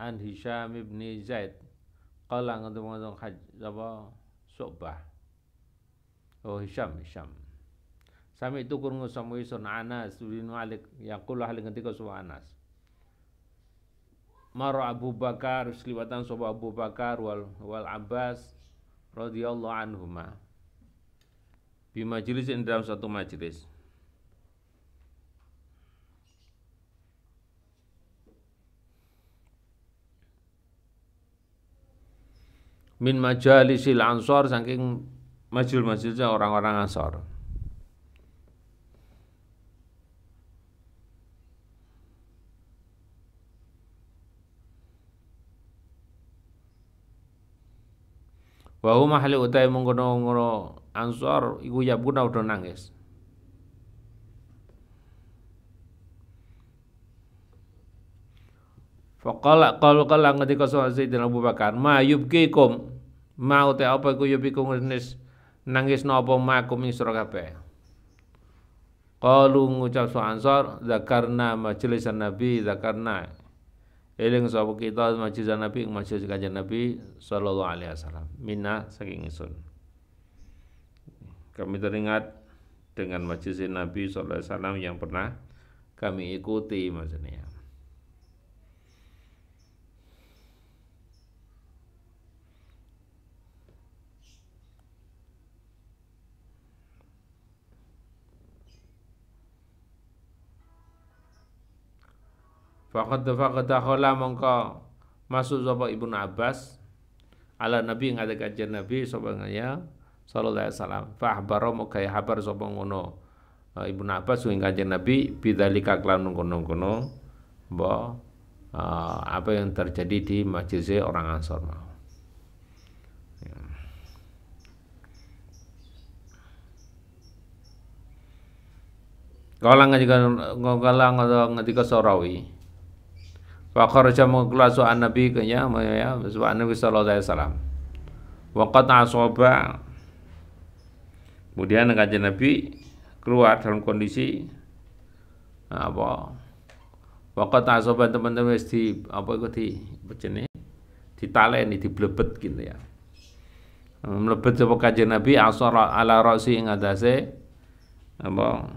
an Hisham ibn Zaid qala ngomong haj apa Syu'bah. Oh Hisham sami itu kurang sama isun Anas bin Malik yaqulu hal ngendika su Anas Maro Abu Bakar seliwatan sapa Abu Bakar wal Abbas radhiyallahu anhuma bi majlis dalam satu majlis min majalisil ansor saking majlis-majlisnya orang-orang Ansor. Wa huma hali utai mengkono-ngono Ansor iku yabuna udah nangis. Faqala qala ngendika Sayyidina Abu Bakar, "Ma yubkikum?" Ma utai apa iku yubkikum nangis napa makum ing sira kabeh. Qalu ngucap so Ansor, zakarna majlisan Nabi, zakarna eling sapa kita majlisan Nabi, majlis kanjeng Nabi sallallahu alaihi wasallam. Minna saking ingsun. Kami teringat dengan majlis Nabi sallallahu alaihi wasallam yang pernah kami ikuti maksudnya. Faqad dakhala mongko masuk sapa Ibnu Abbas ala Nabi ngade kanjeng Nabi sapa ngaya sallallahu alaihi wasallam fa ahbaro mongko habar sapa ngono Ibnu Abbas ing kanjeng Nabi bidzalika klan ngono-ngono apa yang terjadi di majlis orang Ansor mau. Kala ngendika Sarawi wa kharaja mengkulasu an-nabi kanya ya Nabi sallallahu alaihi wasallam wa qata asaba kemudian kanjeng Nabi keluar dalam kondisi apa wa qata asaba teman-teman wis di apa iku di becene ditaleni diblebet gitu ya mlebet sapa kanjeng Nabi asara ala ra'si ing atase apa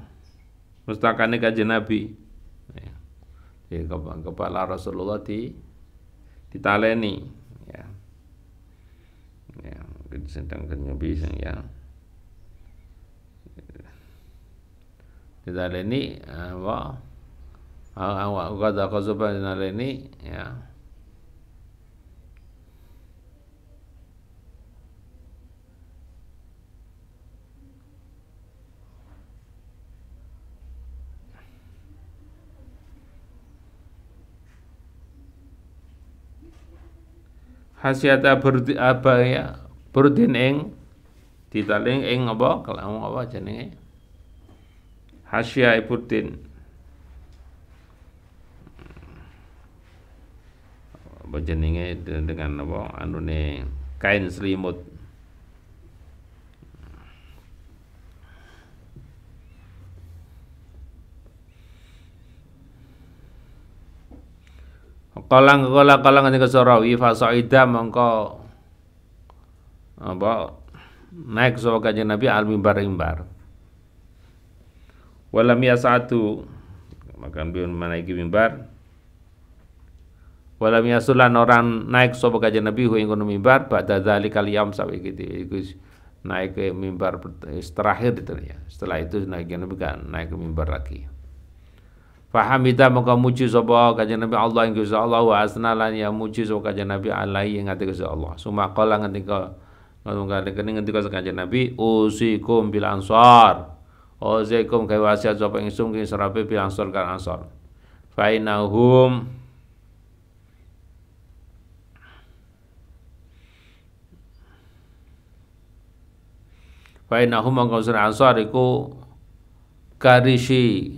mustakane kanjeng Nabi ya, kepala Rasulullah ditaleni ya. Ya, sedangkan bisa ya. Ditaleni apa? Kata kosoban ditaleni ya. Hasyata burdin ing ditaling ing apa kelamu apa jenenge hasya burdin apa jenenge dengan apa anune kain selimut Kalang ngendika Sarawi fa saida mongko apa naik sapa kanjeng Nabi al mimbar. Walam yasatu maka beliau menaiki mimbar. Walam yasulan orang naik sapa kanjeng Nabi ing kono mimbar ba'da dzalikal yaum sawi gitu iku naik ke mimbar terakhir itu ya. Setelah itu naik Nabi kan naik ke mimbar lagi. Fahamida maka muji sapa kanjeng Nabi Allah ing Gusti Allah wa asna lan ya muji sapa kanjeng Nabi alaihi ing ati Gusti Allah. Sumaqala ngendika ngendika kanjeng Nabi usikum bil ansar. Usikum kai wasiat sapa ingsun ing serape bil ansar kan ansar. Fa innahum mangko ansar iku karisi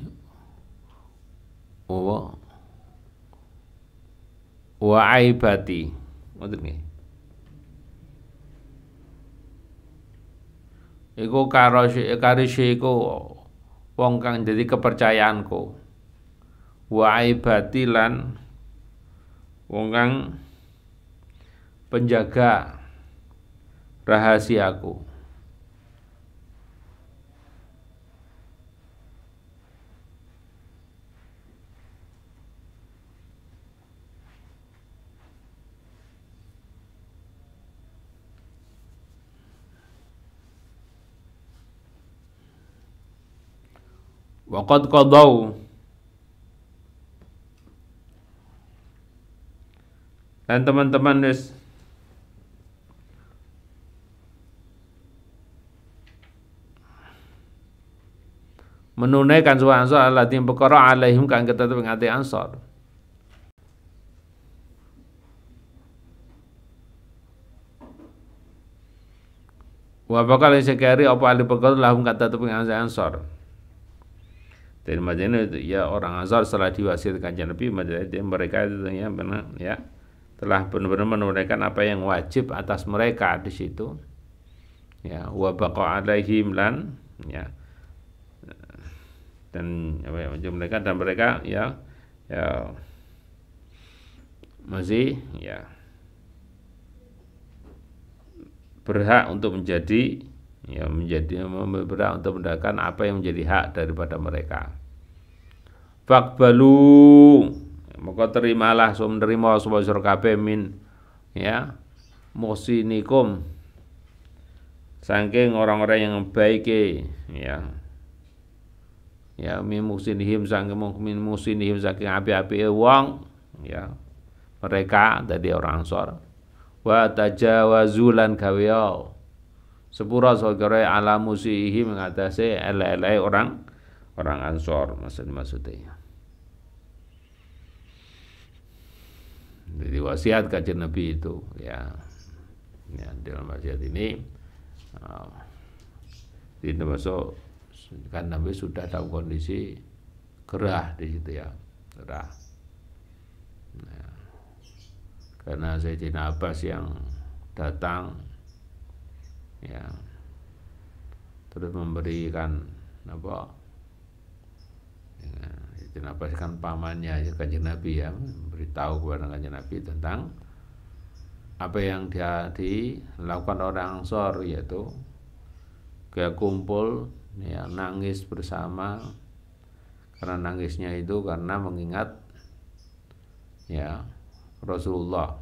wa aibati ngoten nggih iku karisi iku wong kang dadi kepercayaanku wa aibati lan wong kang penjaga rahasiaku. Waqad qadau, dan teman-teman wis menunaikan suwa ansor alladzina perkara alaihim kang ketetep ing ati ansor. Wa bakal sekali apa ahli perkara lahum kang ketetep ing ati ansor. Dan Madinah itu ya orang Ansar setelah diwasiatkan Kanjeng Nabi, mereka itu ya benar ya telah benar-benar menunaikan apa yang wajib atas mereka di situ. Ya, wa baqa alaihim lan ya. Dan apa ya, mereka dan mereka ya masih ya berhak untuk menjadi berhak untuk mendapatkan apa yang menjadi hak daripada mereka. Faqbalu, maka terimalah menerima sira kabeh min ya musinikum, saking orang-orang yang baik ya min musinihim saking api-api wong ya mereka dari orang Ansor. Wa tajawazulan gaweya sepura sagere ala musihim ngatasi ele-ele orang Ansor maksudnya. Jadi wasiat Kanjeng Nabi itu ya dalam wasiat ini termasuk kan Nabi sudah dalam kondisi gerah di situ ya, gerah. Nah, karena Sayyidina Abbas yang datang ya terus memberikan apa ya, Sayyidina Abbas kan pamannya Kanjeng Nabi ya, beritahu kepada Kanjeng Nabi tentang apa yang dia dilakukan orang Ansor, yaitu kayak kumpul ya nangis bersama, karena nangisnya itu karena mengingat ya Rasulullah.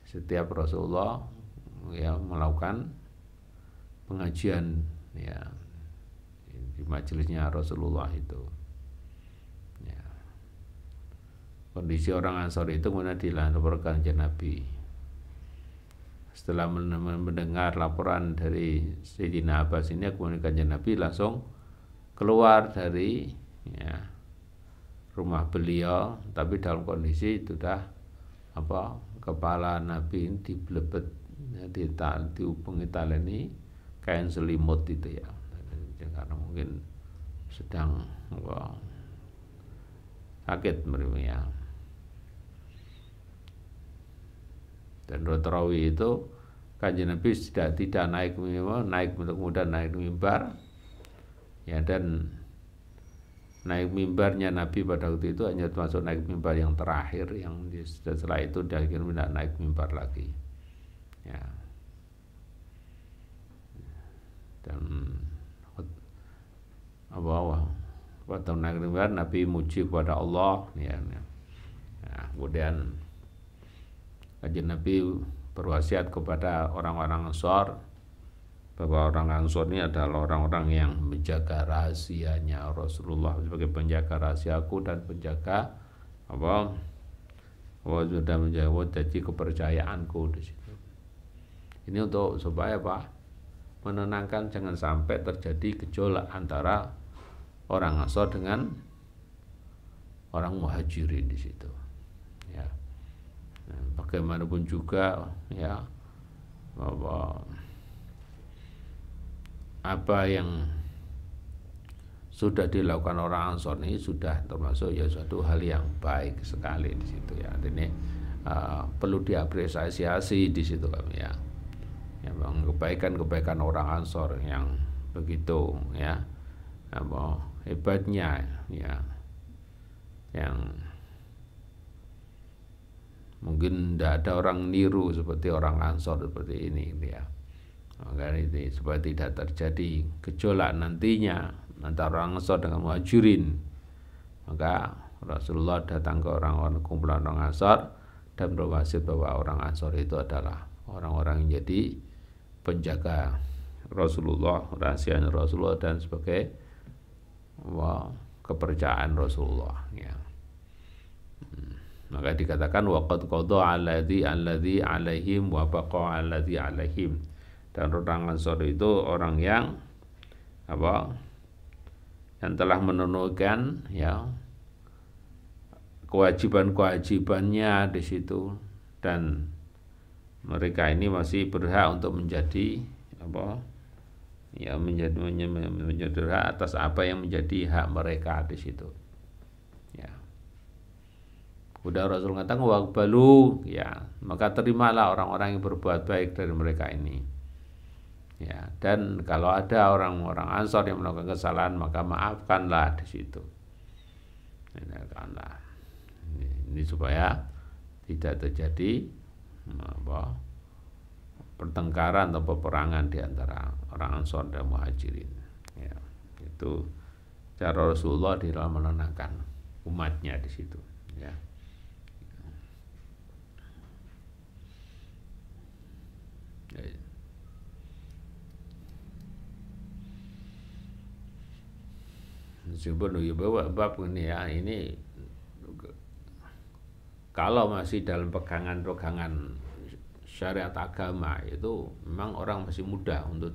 Setiap Rasulullah ya melakukan pengajian ya di majelisnya Rasulullah itu. Ya. Kondisi orang Ansor itu kemudian dilaporkan ke Nabi. Setelah mendengar laporan dari Sayyidina Abbas ini, kemudian Kanjeng Nabi langsung keluar dari ya, rumah beliau, tapi dalam kondisi itu sudah apa kepala Nabi ini diblebet ya, dihubungi taleni kain selimut itu ya, karena mungkin sedang sakit ya. Dan Rawi itu Kanjeng Nabi tidak naik untuk kemudian naik mimbar ya, dan naik mimbarnya Nabi pada waktu itu hanya termasuk naik mimbar yang terakhir, yang setelah itu dia tidak naik mimbar lagi ya. Dan waktu naik mimbar Nabi muji kepada Allah ya. Nah, kemudian Kanjeng Nabi berwasiat kepada orang-orang Ansor bahwa orang Ansor ini adalah orang-orang yang menjaga rahasianya Rasulullah, sebagai penjaga rahasiaku dan penjaga apa sudah menjaga jadi kepercayaanku di situ. Ini untuk supaya menenangkan, jangan sampai terjadi gejolak antara orang Ansor dengan orang Muhajirin di situ. Ya. Nah, bagaimanapun juga ya bahwa apa yang sudah dilakukan orang Ansor ini sudah termasuk ya suatu hal yang baik sekali di situ ya. Ini perlu diapresiasi di situ ya. Memang kebaikan orang Ansor yang begitu ya hebatnya ya, yang mungkin tidak ada orang niru seperti orang Ansor seperti ini ya. Maka itu supaya tidak terjadi gejolak nantinya antara orang Ansor dengan Muhajirin, maka Rasulullah datang ke orang-orang kumpulan orang Ansor dan berwasiat bahwa orang Ansor itu adalah orang-orang yang jadi penjaga Rasulullah, rahasianya Rasulullah dan sebagai kepercayaan Rasulullah ya. Maka dikatakan waqad qada alladzi alaihim wa baqa alladzi alaihim, dan orang Ansor itu orang yang yang telah menunaikan ya kewajiban-kewajibannya di situ, dan mereka ini masih berhak untuk menjadi menjadi hak atas apa yang menjadi hak mereka di situ ya. Udah Rasul mengatakan waqbalu ya, maka terimalah orang-orang yang berbuat baik dari mereka ini ya, dan kalau ada orang-orang Ansor yang melakukan kesalahan maka maafkanlah di situ. Ini supaya tidak terjadi pertengkaran atau peperangan di antara orang Ansor dan Muhajirin ya. Itu cara Rasulullah di dalam menenangkan umatnya di situ ya. Meskipun bahwa bab ini ya, ini kalau masih dalam pegangan syariat agama itu memang orang masih mudah untuk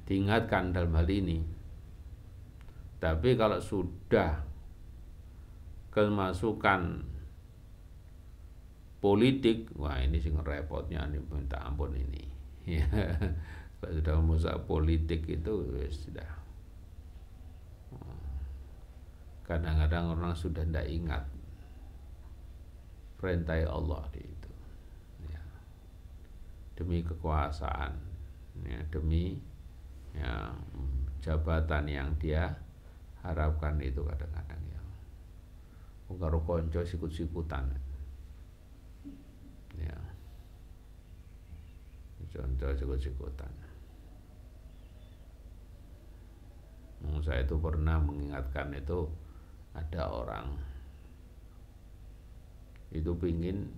diingatkan dalam hal ini. Tapi kalau sudah kemasukan politik, wah ini sih repotnya, ini minta ampun ini ya. Kalau sudah masuk politik itu sudah, kadang-kadang orang sudah tidak ingat perintah Allah di itu ya. Demi kekuasaan ya, demi ya, jabatan yang dia harapkan itu kadang-kadang ya. Karo konco sikut-sikutan ya. Konco sikut-sikutan. Saya itu pernah mengingatkan itu, ada orang itu pingin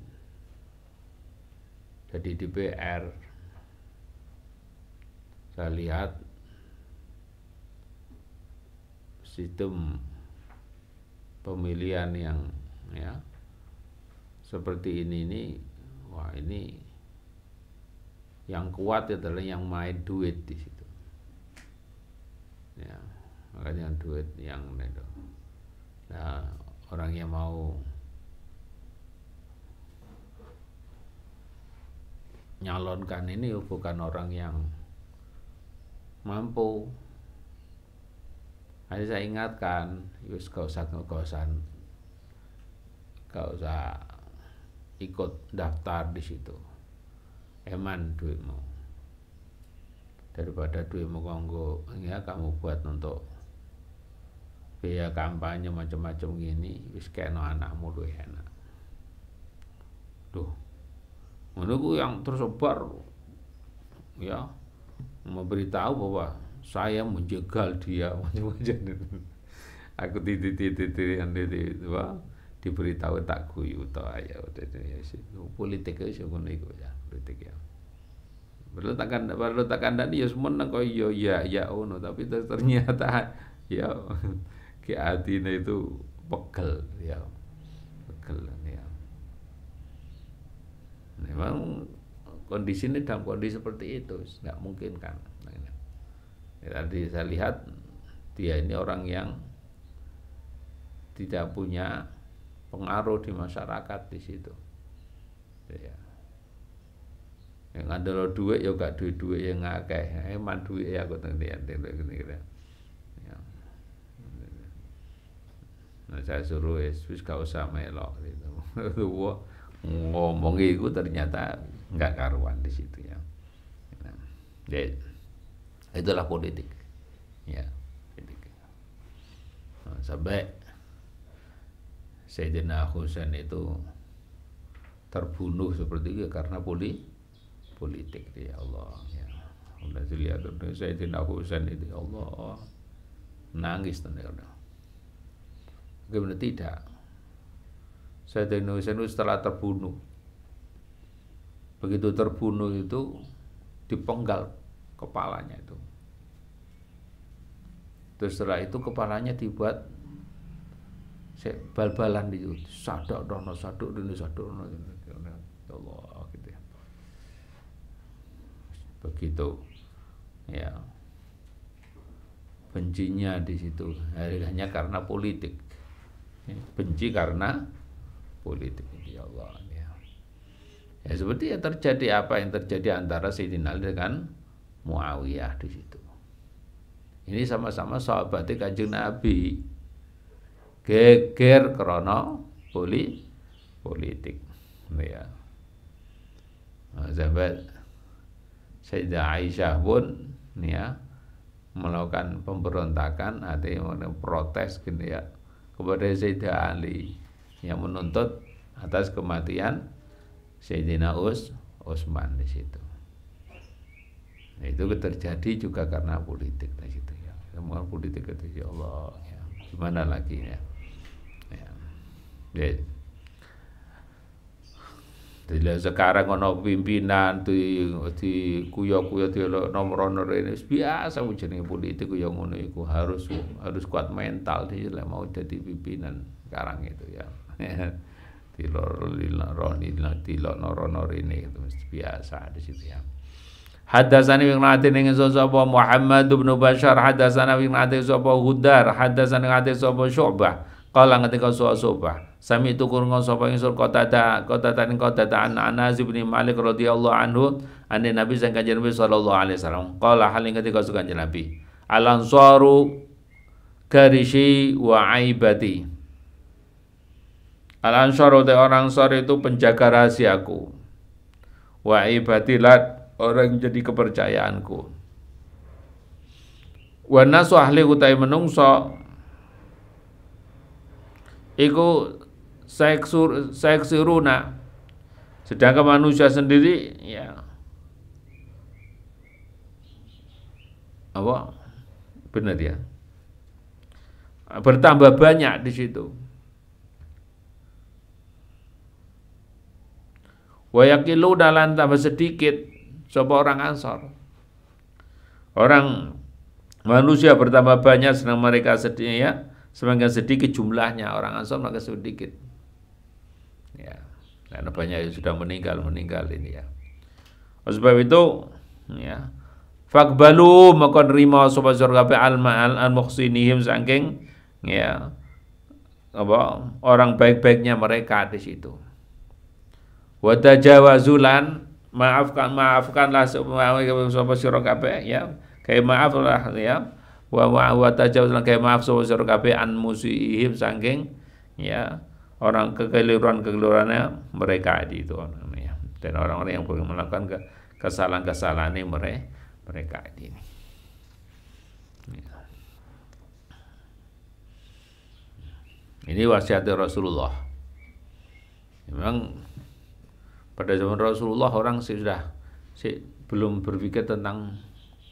jadi DPR. Saya lihat sistem pemilihan yang ya seperti ini wah ini yang kuat adalah yang main duit di situ ya, makanya duit yang itu. Nah, orang yang mau nyalonkan ini bukan orang yang mampu. Hanya saya ingatkan, yus gak usah ikut daftar di situ. Eman duitmu. Daripada duitmu kanggo ya kamu buat untuk biaya kampanye macam-macam gini, wis kena anakmu luwih enak. Duh. Ngono ku yang tersebar ya, memberitahu bahwa saya menjegal dia macam-macam itu. Aku diberitahu tak guyu to ayo politik itu ngono iku ya, politik ya. Perlu tak kandani ya semeneng kok ya ono, tapi ternyata ya ke atine itu pegel ya. Pegel ya. Memang kondisi ini dalam kondisi seperti itu nggak mungkin kan. Ya, tadi saya lihat dia ini orang yang tidak punya pengaruh di masyarakat di situ. Ya. Yang ada lo duit ya gak duit yang akeh, eman duit ya aku tadi gini. Ya. Nah, saya suruh wis gak usah melok gitu. Ngomong itu ternyata nggak karuan di situ ya. Ya. Itulah politik. Ya, politik. Nah, sampai Sayyidina Husain itu terbunuh seperti itu karena politik ya Allah ya. Udah dilihat Sayyidina Husain itu ya Allah nangis tanda. Bagaimana tidak? Sayyidina Husain setelah terbunuh, begitu terbunuh itu dipenggal kepalanya itu. Terus setelah itu kepalanya dibuat bal-balan di sadok dono ya Allah gitu ya. Begitu ya bencinya di situ hanya karena politik, benci karena politik ya Allah ya. Ya seperti yang terjadi apa yang terjadi antara Sayyidina Ali dengan Muawiyah di situ. Ini sama-sama sahabat Kanjeng Nabi, geger krana politik ya. Sahabat Sayyidah Aisyah pun ya melakukan pemberontakan, artinya protes gitu ya kepada Sayyidina Ali yang menuntut atas kematian Sayyidina Utsman di situ. Nah, itu terjadi juga karena politik di situ ya. Semua politik itu ya Allah ya. Gimana lagi ya? Ya. Jadi sekarang ono pimpinan di kuyo-kuyo di nomor ini biasa jenenge politik yo ngono iku harus kuat mental dia mau jadi pimpinan sekarang itu ya. Tilor ini itu biasa di situ ya. Hadatsani bin Nadir ning sapa Muhammad bin Bashar hadatsana bin Nadir sapa Hudar hadatsana Nadir sapa Syu'bah qala ngetika Syu'bah sami itu kurungan sapa ingsun Qatadah an Anas bin Malik radhiyallahu anhu ane Nabi sang Kanjeng Nabi sallallahu alaihi wasallam qala hal ngetika Kanjeng Nabi al ansaru karishi wa aibati. Al ansaru te orang Ansar itu penjaga rahasiaku, wa aibati orang jadi kepercayaanku. Wa nasu ahli utai menungso iku sayaksiruna, sedangkan manusia sendiri ya apa benar ya bertambah banyak di situ. Wa yaqilu dalan tambah sedikit sapa orang Ansor. Orang manusia bertambah banyak sedang mereka sedih ya, semakin sedikit jumlahnya orang Ansor maka sedikit. Ya, karena banyak yang sudah meninggal ini ya. Oleh sebab itu ya, faqbalu maka nerima sapa kabeh al muhsinihim saking ya apa orang baik-baiknya mereka di situ. Wa tajawazulan maafkanlah sapa sira kabeh ya kayak maaflah ya wa tajawuzulan kayak maaf sapa sira kabeh an musihim saking ya orang kekeliruannya mereka itu ya. Dan orang-orang yang melakukan kesalahan-kesalahan mereka ini ya. Ini wasiat Rasulullah. Memang pada zaman Rasulullah orang belum berpikir tentang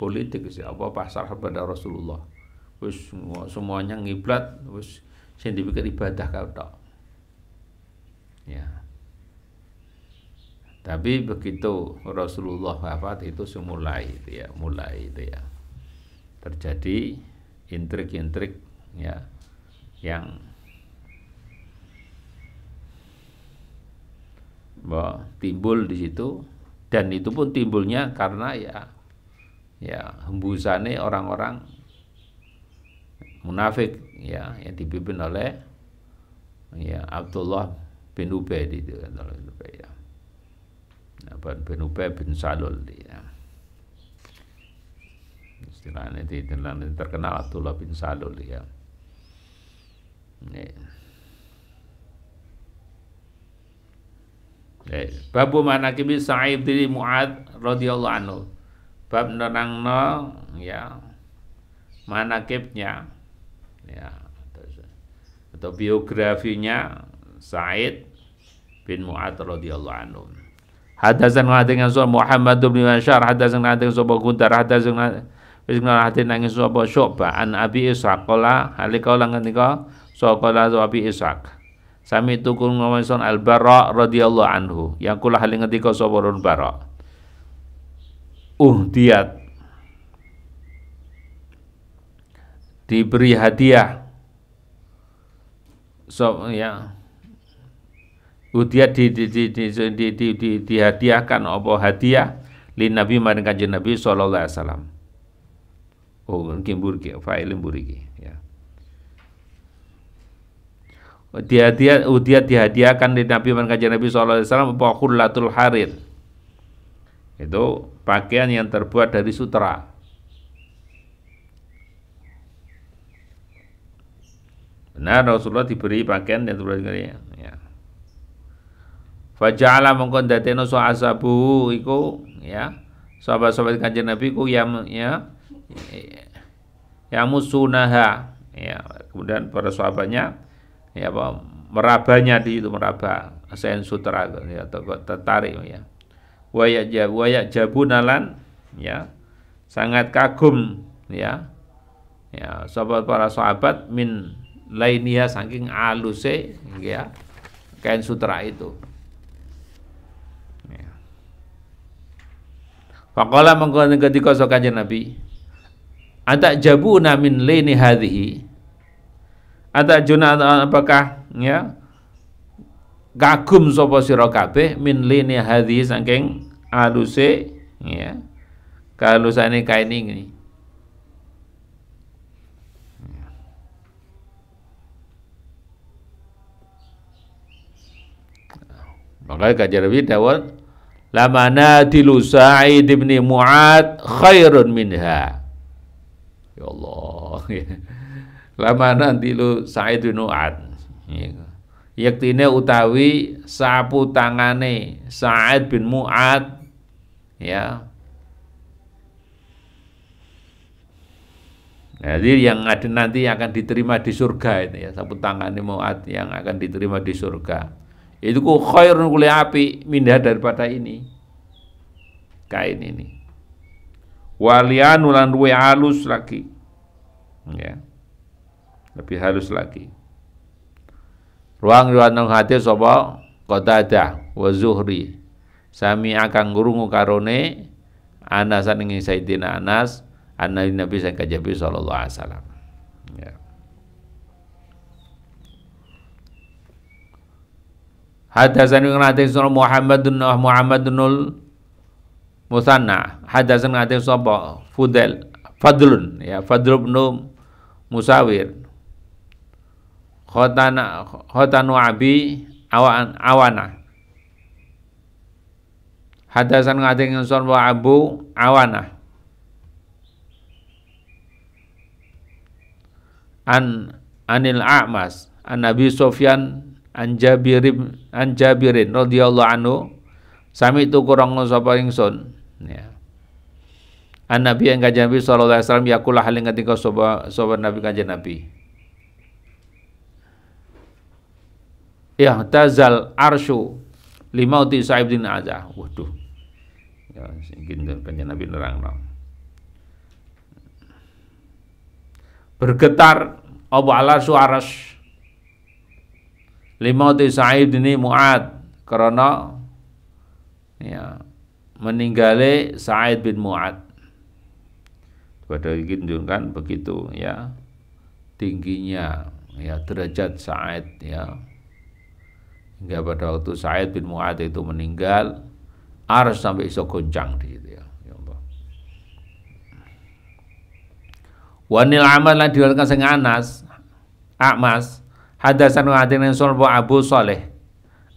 politik sih, apa pasar pada Rasulullah. Wis semuanya ngiblat, wis sing dipikir ibadah tok. Ya. Tapi begitu Rasulullah wafat itu mulai itu ya. Terjadi intrik-intrik ya yang timbul di situ, dan itu pun timbulnya karena ya hembusannya orang-orang munafik ya yang dipimpin oleh ya Abdullah bin Ubay itu kan ya. Bin Ubay bin Salul ya. Istilahnya terkenal Abdullah bin Salul ya. Ini. Babu manaqibi Sa'id bin Mu'adz radhiyallahu anhu. Bab nerangno ya manaqibnya ya atau biografinya Sa'id bin Mu'ad radhiyallahu anhu. Hadasan ngadeng sapa Muhammad bin Bashar, hadasan ngadeng sapa Gundar, hadasan wis ngadeng nang sapa Syu'bah an Abi Ishaq qala halika lan ngendika saqala Abi Ishaq. Sami tukul ngomong Al-Bara radhiyallahu anhu, yang kula hal ngendika sapa Bara. Diat diberi hadiah Udiat dihadiahkan apa hadiah li Nabi maring Kanjeng Nabi sallallahu alaihi wasallam. Mungkin fa'il buriki ya. Udiat dihadiahkan li Nabi maring Kanjeng Nabi sallallahu alaihi wasallam apa khullatul harir. Itu pakaian yang terbuat dari sutra. Benar, Rasulullah diberi pakaian yang terbuat dari ya. Faja'ala mongko dadekno sa asabu iku ya. Sahabat-sahabat Kanjeng Nabi ku ya musunaha ya. Kemudian para sahabatnya ya apa merabanya di itu meraba sen sutra ya atau tertarik ya. Wayak jabunalan ya sangat kagum ya sahabat para sahabat min lainiha saking aluse ya kain sutra itu ya. Faqala mengko ketika Kanjeng Nabi ata jabuna min laini hadhihi ata juna apakah ya kagum sapa sira kabeh min lini hadhi saking aluse ya kalusane kain ini makanya Kanjeng Nabi dawuh lamanadilu Sa'id bin Mu'ad khairun minha ya Allah lamanadilu Sa'id bin Mu'ad yaktine utawi sapu tangane Sa'id bin Mu'ad ya. Jadi yang ada nanti yang akan diterima di surga itu ya, sapu tangane Mu'ad yang akan diterima di surga. Itu ku khairun kuli api mindah daripada ini. Kain ini. Walianu lan luwe halus lagi. Ya. Lebih halus lagi. Ruang nang hati sapa Qatadah wa Zuhri sami akan ngurungu karone Anas ing Sayyidina Anas Nabi sang Kanjeng Nabi sallallahu alaihi wasallam ya. Hadatsani ngate sura Muhammadun Musanna hadatsani ngate sapa Fadlun ya Fadl bin Musawir khotanu abi awana hadasan ngadeng ingsun wa Abu Awana anil A'mas an Nabi Sufyan an Jabirin radhiyallahu anhu sami tu kurang sapa ingsun ya an Nabi yang Kanjeng Nabi sallallahu alaihi wasallam yaqul hal ngendika sapa Nabi Kanjeng Nabi ya tazal arsyu limauti Sa'id bin Azah. Waduh. Ya sing Kanjeng Nabi nerangno. Bergetar apa arsyu arsy limauti Sa'id bin Mu'ad karena ya meninggali Sa'id bin Mu'ad. Pada ditunjukkan begitu ya tingginya ya derajat Sa'id ya. Hingga pada waktu Sa'id bin Mu'ad itu meninggal, arsy sampai iso goncang di situ ya. Ya Allah. Wanil amal lan diwarikan sing Anas, A'mas, hadasan ngadene sapa Abu Saleh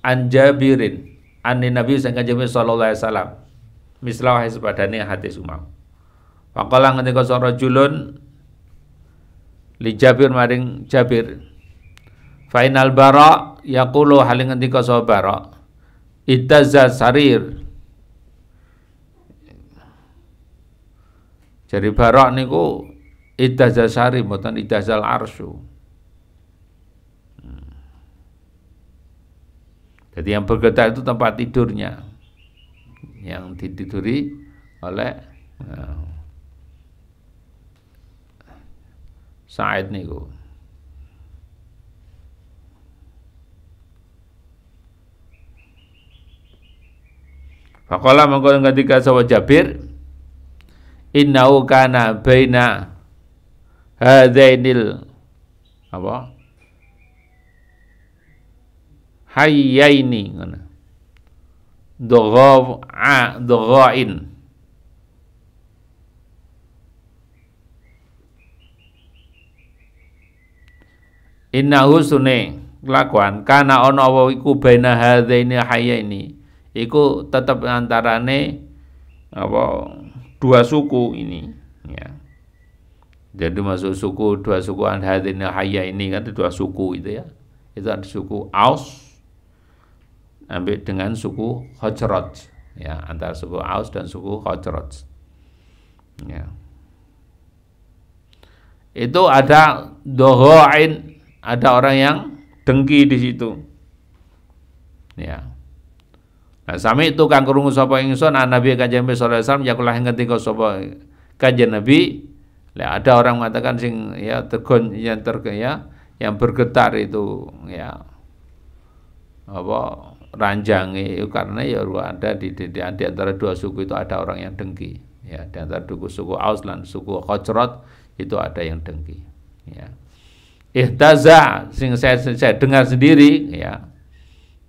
an Jabirin an Nabi sallallahu alaihi wasallam. Mislah sepadane hadis umam. Faqala ngendika sara julun li Jabir maring Jabir. Final Bara yaqulu hal ngendika sapa Bara ittazza sarir. Jadi Bara niku ittazza sarir mboten ittazal arsyu. Jadi yang bergetar itu tempat tidurnya, yang ditiduri oleh Sa'id niku. Faqala mangko ketika sawa Jabir, innahu kana baina hadainil apa? Hayyaini ngono. Doghain. Innahu sunne kelakuan kana ana apa iku baina hadaini hayyaini. Iku tetap antarane apa dua suku ini ya. Jadi masuk suku dua suku hadaini hayyaini kan dua suku itu ya. Itu ada suku Aus ambil dengan suku Khazraj ya, antara suku Aus dan suku Khazraj ya. Itu ada doghain, ada orang yang dengki di situ ya. Nah, sami itu kang krungu sapa ingsun Nabi Kanjeng Nabi sallallahu alaihi wasallam yakulah ngendika sapa Kanjeng Nabi, ada orang mengatakan sing ya tergon yang bergetar itu ya apa ranjange karena ya ada di antara dua suku itu ada orang yang dengki ya, di antara suku Aus dan suku Khazraj itu ada yang dengki ya. Ihtaza sing saya dengar sendiri ya.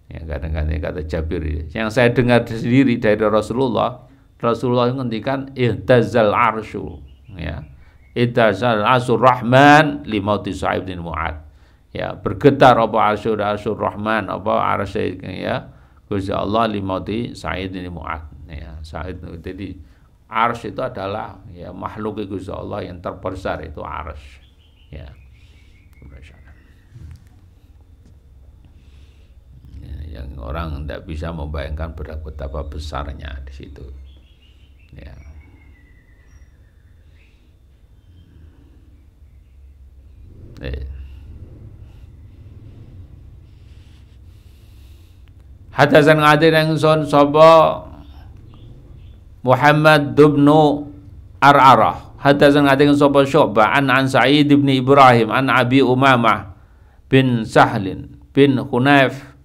Ya kadang-kadang kata Jabir yang saya dengar sendiri dari Rasulullah ngendikan ihtazal arsyu ya. Ihtazal arsur rahman li mauti Sa'id bin Mu'adz. Ya, bergetar apa arsur rahman apa arsy ya Gusti Allah li mauti Sa'id bin Mu'adz ya. Sa'id jadi arsy itu adalah ya makhluk Gusti Allah yang terbesar itu arsy ya. Yang orang tidak bisa membayangkan betapa besarnya di situ ya. Hadasan ngadir yang son sapa Muhammad bin Ar'arah. Hadasan ngadir yang sapa Syu'bah an Sa'id bin Ibrahim an Abi Umamah bin Sahlin bin Hunayf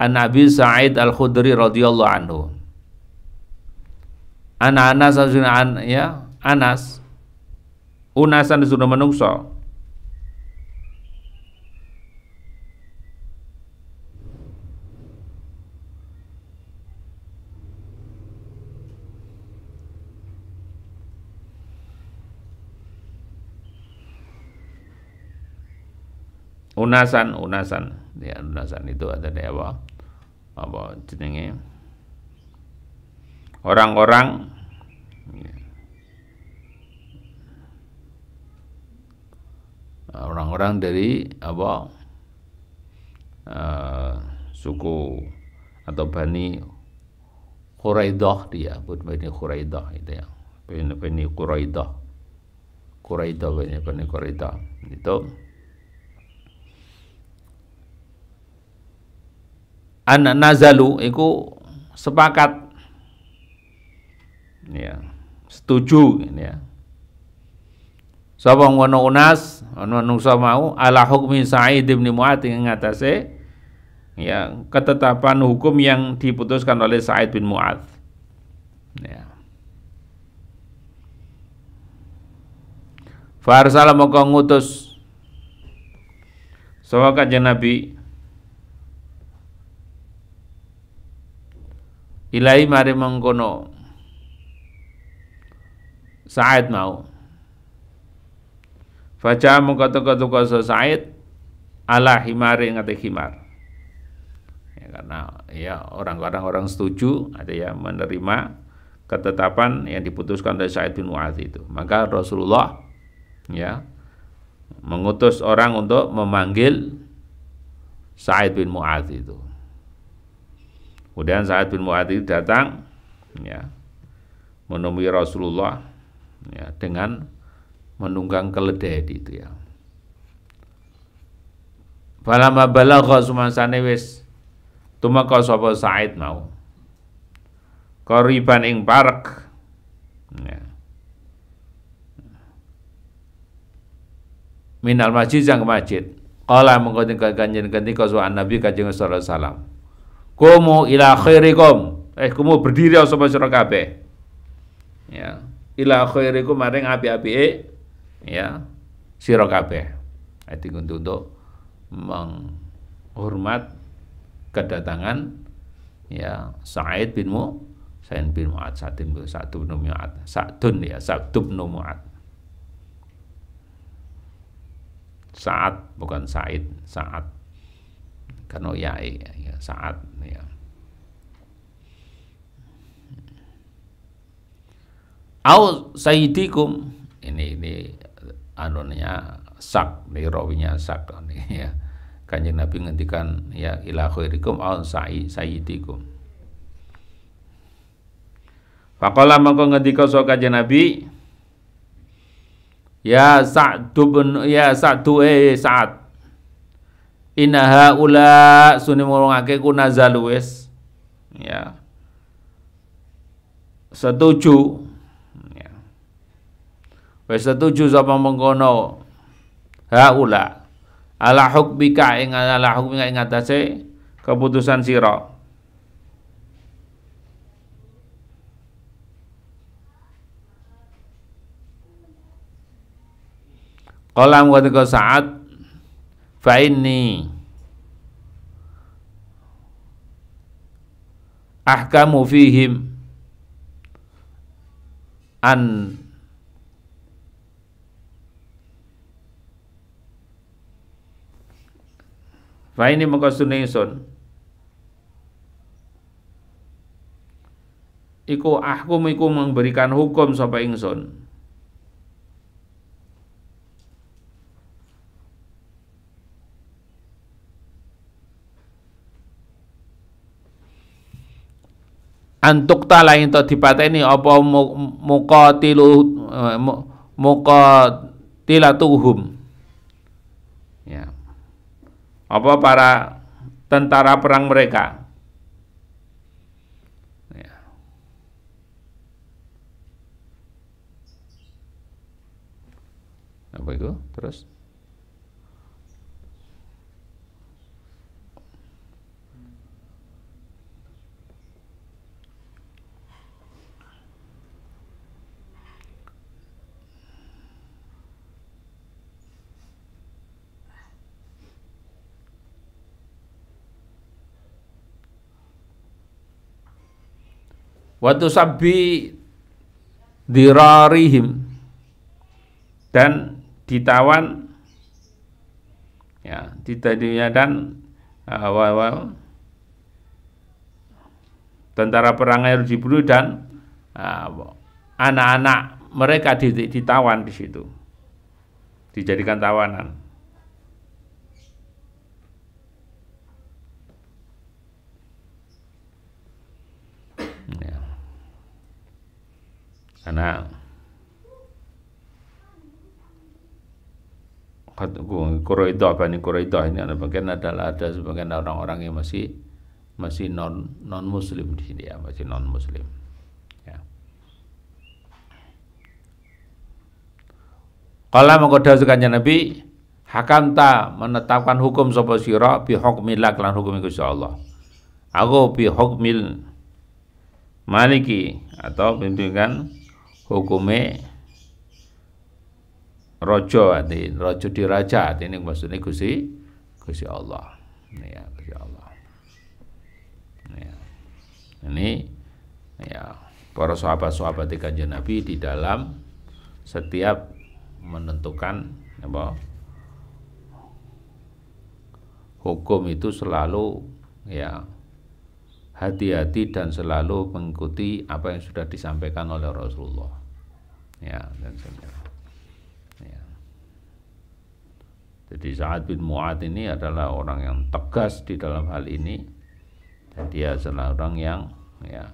an Abi Sa'id Al-Khudri radhiyallahu anhu. Anas ya Anas unasan disuruh menungso unasan ya, unasan itu ada di apa jenenge orang-orang dari apa suku atau Bani Quraidah dia, Bani Quraidah itu ya, Bani Quraidah Bani Quraidah itu anak nazalu iku sepakat ya, setuju ya. Sapa ngono unas ana manungsa mau ala hukmi Sa'id bin Mu'adz ing ngatasé ya ketetapan hukum yang diputuskan oleh Sa'id bin Mu'adz ya. Farsala moko ngutus sapa Kanjeng Nabi ilahi mari mengkono Sa'id mau faja mengkoto-koto Sa'id ala himari ngate himar ya, karena ya orang setuju ada yang menerima ketetapan yang diputuskan oleh Sa'id bin Mu'adz itu, maka Rasulullah ya mengutus orang untuk memanggil Sa'id bin Mu'adz itu. Kemudian Sa'id bin Mu'adz itu datang ya menemui Rasulullah ya dengan menunggang keledai itu ya. Falamma balagha sumansane wis tumeka sapa Sa'id mau qariban ing parek ya. Minal masjid sang masjid qala mengko kanjeng ketika suwan Nabi kanjeng sallallahu alaihi wasallam kumu ila khairikum kumu berdiri sapa sira kabeh ya ila khairikum maring api-apike ya sira kabeh ati untuk menghormat kedatangan ya Sa'id bin Mu'adz Sa'd bin Mu'adz Sa'd bin Mu'adz Sa'ad bukan Sa'id Sa'ad kan ya Sa'ad ya au sayyidikum ini anunya sak nih rawinya sak nih ya kanjeng Nabi ngendikan ya ila khairikum au sayyidikum faqala mangko ngendika saka kanjeng Nabi ya Sa'd inna haula suni mulungake ku nazalu wis ya setuju ya wis setuju sapa mengkono haula ala hukmika ing atase keputusan sira qala wa Sa'ad fa inni ahkamu fihim an fa ini mengko suningsun iku ahkum iku memberikan hukum sapa ingsun antuk talain to dipateni apa muqatilatuhum ya apa para tentara perang mereka ya. Apa itu terus waktu sabbi dirarihim dan ditawan ya ditadinya dan tentara perang harus dibunuh dan anak-anak mereka ditawan di situ dijadikan tawanan ya. Karena Quraidah ini ada sebagian orang-orang yang masih non muslim di sini ya masih non muslim ya. Qala mengkoda sekanya Nabi hakamta menetapkan hukum sapa sira bi hukmillah lan hukum Gusti Allah aku bi hukmil maliki atau pimpinan hukume rojo diraja ini maksudnya Gusti Allah ini ya Gusti Allah ya. Ini ya para sahabat-sahabat kanjeng Nabi di dalam setiap menentukan apa hukum itu selalu ya hati-hati dan selalu mengikuti apa yang sudah disampaikan oleh Rasulullah ya dan ya. Jadi Sa'ad bin Mu'adz ini adalah orang yang tegas di dalam hal ini dan dia adalah orang yang ya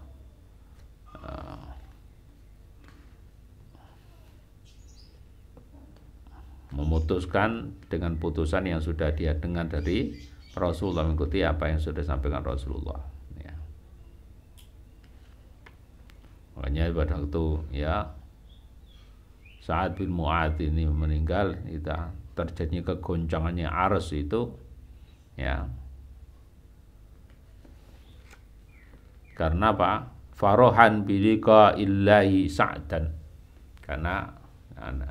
memutuskan dengan putusan yang sudah dia dengar dari Rasulullah, mengikuti apa yang sudah disampaikan Rasulullah. Ya. Makanya pada waktu ya Sa'ad bin Mu'adz ini meninggal, itu terjadinya kegoncangannya arus itu ya. Karena apa? Farohan bilika illahi sa'dan. Karena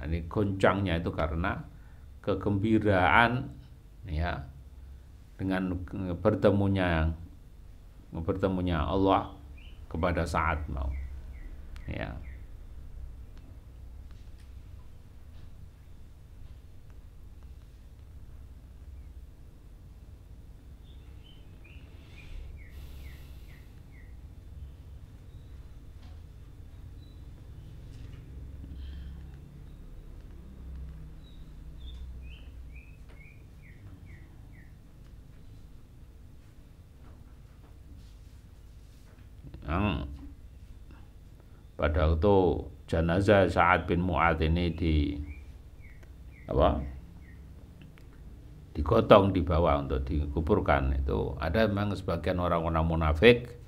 ini goncangnya itu karena kegembiraan ya dengan bertemunya Allah kepada Sa'ad mau ya. Yang pada waktu jenazah Sa'ad bin Mu'adz ini digotong di bawah untuk dikuburkan, itu ada memang sebagian orang-orang munafik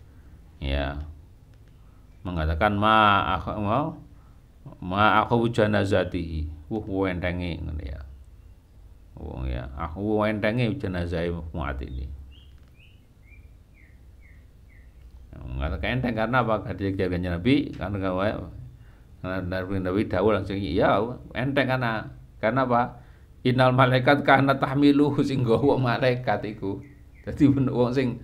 ya mengatakan ma aku janazatihi wentengi ngene ya. Ya, aku wentengi jenazah Mu'adz ini. Mengatakan enteng karena apa? Karena Nabi, karena Nabi dawuh langsung iya enteng karena apa? Innal malaikat kana tahmilu sing nggawa malaikat iku. Dadi wong sing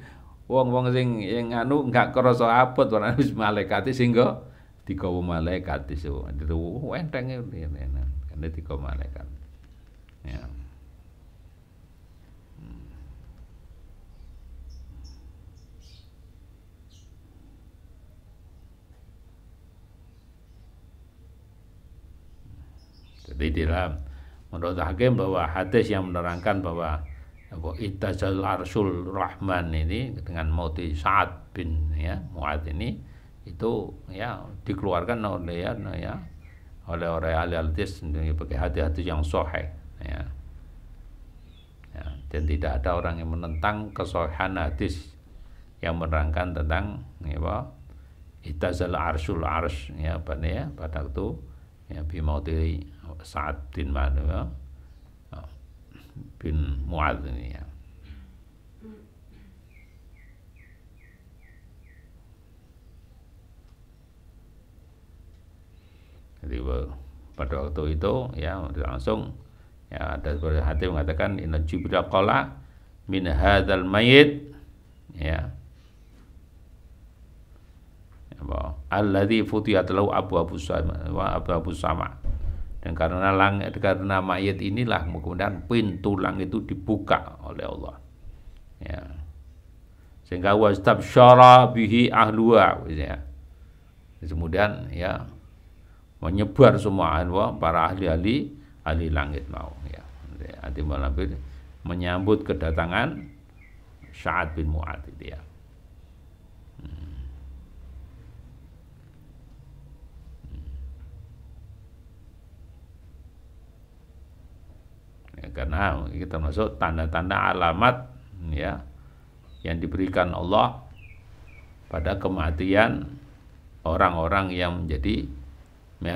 anu enggak krasa abot ora wis malaikat sing digawa malaikat iso. Enteng karena digawa malaikat. Ya. Jadi dalam menurut Hakim bahwa hadis yang menerangkan bahwa Ittazal Arsul Rahman ini dengan mauti Sa'ad bin ya Mu'adz ini itu ya dikeluarkan oleh oleh ahli hadis pakai hadis yang sahih ya. Ya, dan tidak ada orang yang menentang kesahihan hadis yang menerangkan tentang ya Ittazal Arsul Ars ya pada waktu ya bimauti Sa'ad bin Mu'adz ini ya. Jadi pada waktu itu ya langsung ya ada sebuah hadis mengatakan inna Jibril qala min hadzal mayyit ya alladzi futiyat lahu abu sama. Dan karena mayat inilah kemudian pintu langit itu dibuka oleh Allah. Ya. Sehingga wastabsyara bihi ahluha ya. Kemudian ya menyebar semua para ahli langit mau ya. Hati Nabi menyambut kedatangan Sa'ad bin Mu'adz itu ya. Karena kita masuk tanda-tanda alamat ya yang diberikan Allah pada kematian orang-orang yang menjadi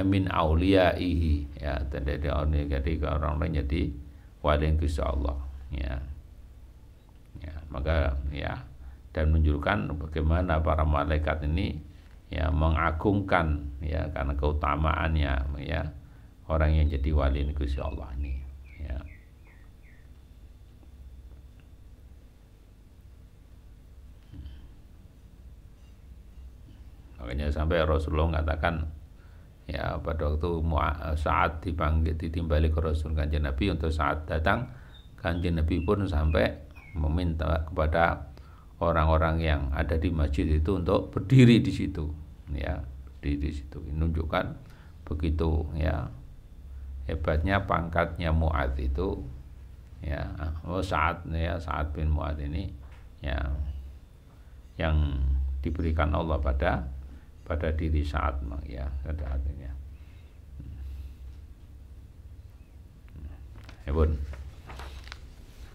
min auliyaihi ya, jadi orang-orang jadi wali Gusti Allah ya. Ya, maka ya dan menunjukkan bagaimana para malaikat ini ya mengagungkan ya karena keutamaannya ya orang yang jadi wali Gusti Allah ini. Makanya sampai Rasulullah mengatakan ya pada waktu saat ditimbali ke Rasul Kanjeng Nabi untuk saat datang Kanjeng Nabi pun sampai meminta kepada orang-orang yang ada di masjid itu untuk berdiri di situ ya, berdiri di situ. Menunjukkan begitu ya hebatnya pangkatnya Mu'adz itu ya. Sa'ad bin Mu'adz ini ya yang diberikan Allah pada diri Sa'ad ya pada artinya. Ya pun.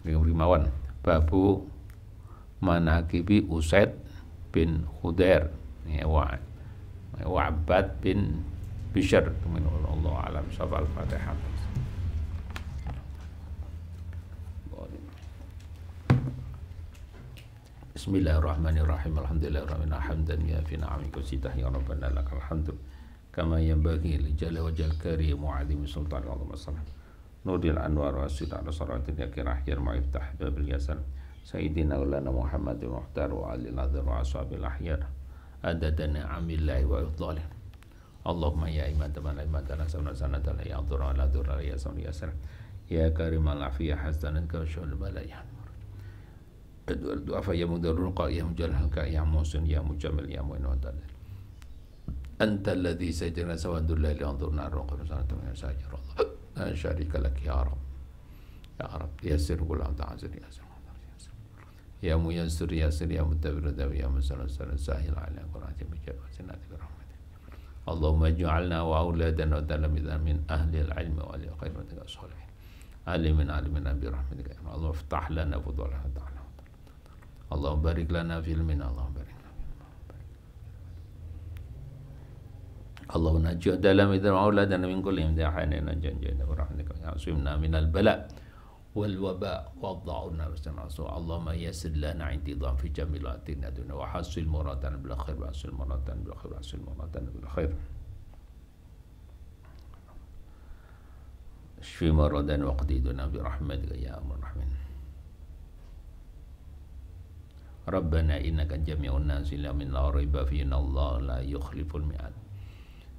Dengan mawon Babu Manaqibi Usaid bin Khudair wa Abbad bin Bishr. Allah alam syafal Fatihah. Bismillahirrahmanirrahim. Alhamdulillahirabbil alamin hamdan yafi ni'amika sitah ya rabbana lakal hamdu kama yanbaghi li jalali wajhil karim wa 'azimi sultanika Allahumma salli nuril anwar wa sirra siratil yakirah ya ma'iftah babil yasan sayyidina ulana Muhammadin muhtar wa ali nadhir wa ashabil ahyar adadana amillahi wa ifdhalih. Allahumma ya imatan la imatan sanatan ya dhurra la dhurra ya sami ya salam ya karimal afiyah hasanan ka syul balaya du'afa ya mudarrul ya mujalhal ka ya musin ya mujamil ya mu'in wa ta'ala anta alladhi sajjana sawadul laili anzurna raqam sanatan ya sajjar Allah la syarika lak ya rab yassir wala ta'zir ya muyassir yassir ya mutabir ya musallam sahil ala qur'ati bi jannati bi rahmatik Allahumma ij'alna wa auladana wa talamidana min ahli al-ilmi wa li khairin salihin alimin bi rahmatika ya Allah iftah lana fudulaha ta'ala Allah barik lana fil min Allah barik Allah najwa dalam itu auladana min kulli imtihanin janjana rahmatika ya asmina min al bala wal waba wad'una wasanasu Allahumma yassir lana intidam fi jamilatina duna wa hasil muradan bil khair wa hasil muradan bil khair wa hasil muradan bil khair shfi muradan waqdiduna bi rahmatika ya arhamar rahimin Rabbana innaka jami'un nasi la min la raiba fi inna Allah la yukhliful mi'ad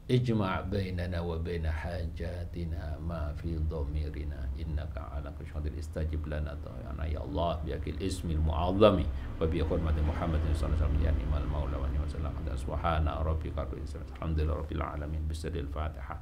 ijma' bainana wa baina hajatina ma fi dhamirina innaka ala kulli syai'in istajib lana ya Allah bi akil ismil mu'azzami wa bi hurmati Muhammadin sallallahu alaihi wasallam ya ni'mal maula wa ni'mal sallallahu subhana rabbika rabbil izzati alhamdulillahi rabbil alamin bismillahil fatihah.